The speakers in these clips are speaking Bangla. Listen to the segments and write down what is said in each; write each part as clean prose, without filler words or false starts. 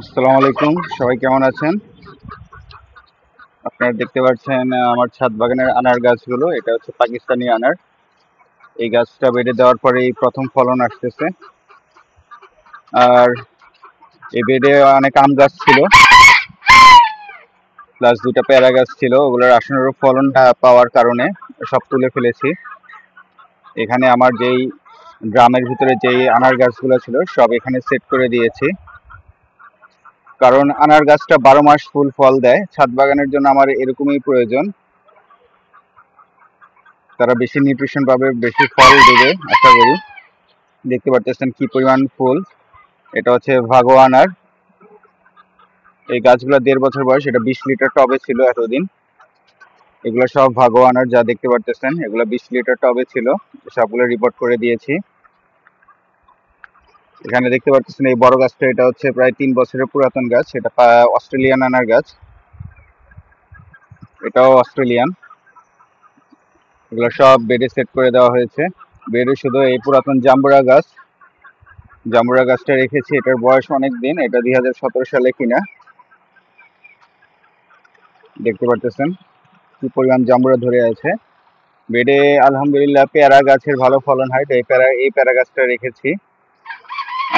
আসসালামু আলাইকুম, সবাই কেমন আছেন? আপনারা দেখতে পাচ্ছেন আমার ছাদ বাগানের আনার গাছগুলো। এটা হচ্ছে পাকিস্তানি আনার। এই গাছটা বেডে দেওয়ার পরেই প্রথম ফলন আসতেছে। আর এই বেডে অনেক আম গাছ ছিল, প্লাস দুইটা পেয়ারা গাছ ছিল। ওগুলোর আশানুরূপ ফলন পাওয়ার কারণে সব তুলে ফেলেছি। এখানে আমার যেই ড্রামের ভিতরে যেই আনার গাছগুলো ছিল সব এখানে সেট করে দিয়েছি, কারণ আনার গাছটা 12 মাস ফুল ফল দেয়। ছাদ বাগানের জন্য আমার এরকমই প্রয়োজন। তারা বেশি নিউট্রিশন পাবে, বেশি ফল দেবে আশা করি। দেখতে পারতেছেন কি পরিমাণ ফুল। এটা হচ্ছে ভাগোয়ানার। এই গাছগুলো 1.5 বছর বয়স। এটা 20 লিটার টবে ছিল এতদিন। এগুলো সব ভাগোয়ানার, যা দেখতে পারতেছেন এগুলো 20 লিটার টবে ছিল। সবগুলো রিপোর্ট করে দিয়েছি। এখানে দেখতে পারতেছেন এই বড় গাছটা, এটা হচ্ছে প্রায় 3 বছরের পুরাতন গাছ। এটা অস্ট্রেলিয়ান আনার গাছ, এটাও অস্ট্রেলিয়ান। এগুলো সব বেডে সেট করে দেওয়া হয়েছে। বেডে শুধু এই পুরাতন জাম্বুরা গাছটা রেখেছি। এটার বয়স অনেক দিন, এটা 2017 সালে কিনা। দেখতে পারতেছেন কি পরিমাণ জাম্বুরা ধরে আছে। বেডে আলহামদুলিল্লাহ পেয়ারা গাছের ভালো ফলন হয়, তো এই পেয়ারা গাছটা রেখেছি।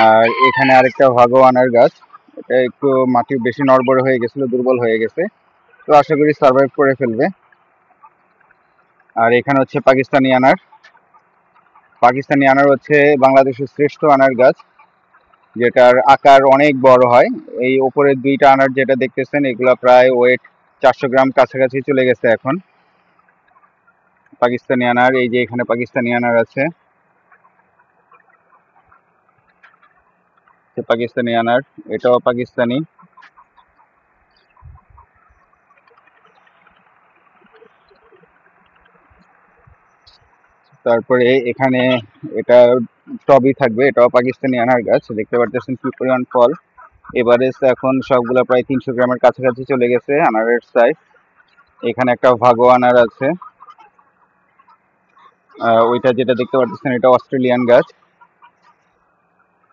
আর এখানে আরেকটা ভাগোয়ানার গাছ। এটা একটু মাটি বেশি নড়বড়ে হয়ে গেছিল, দুর্বল হয়ে গেছে, তো আশা করি সার্ভাইভ করে ফেলবে। আর এখানে হচ্ছে পাকিস্তানি আনার হচ্ছে বাংলাদেশের শ্রেষ্ঠ আনার গাছ, যেটার আকার অনেক বড় হয়। এই উপরের দুইটা আনার যেটা দেখতেছেন এগুলা প্রায় ওয়েট 400 গ্রাম কাছাকাছি চলে গেছে এখন। পাকিস্তানি আনার, এই যে এখানে পাকিস্তানি আনার আছে, পাকিস্তানি আনার, এটাও পাকিস্তানি। তারপরে এখানে এটা টবই থাকবে, এটাও পাকিস্তানি আনার গাছ। দেখতে পারতেছেন কি পরিমাণ ফল। এবারে এখন সবগুলা প্রায় 300 গ্রামের কাছাকাছি চলে গেছে আনারের সাইজ। এখানে একটা ভাগো আনার আছে, ওইটা যেটা দেখতে পাচ্ছেন এটা অস্ট্রেলিয়ান গাছ।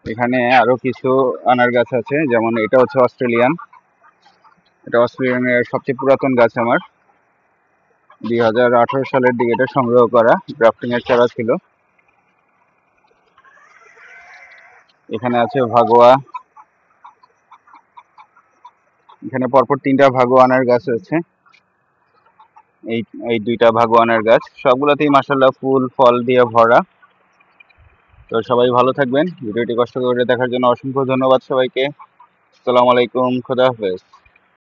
এখানে আরো কিছু আনার গাছ আছে, যেমন এটা হচ্ছে অস্ট্রেলিয়ান। এটা অস্ট্রেলিয়ানের সবচেয়ে পুরাতন গাছ আমার। 2018 সালের দিকে এটা সংগ্রহ করা, গ্রাফটিং এর চারা ছিল। এখানে আছে ভাগোয়া। এখানে পরপর 3টা ভাগোয়ানার গাছ আছে। এই এই দুইটা ভাগোয়ানার গাছ, সবগুলোতেই মাশাআল্লাহ ফুল ফল দিয়ে ভরা। তো সবাই ভালো থাকবেন। ভিডিওটি কষ্ট করে দেখার জন্য অসংখ্য ধন্যবাদ সবাইকে। আসসালামু আলাইকুম, খোদা হাফেজ।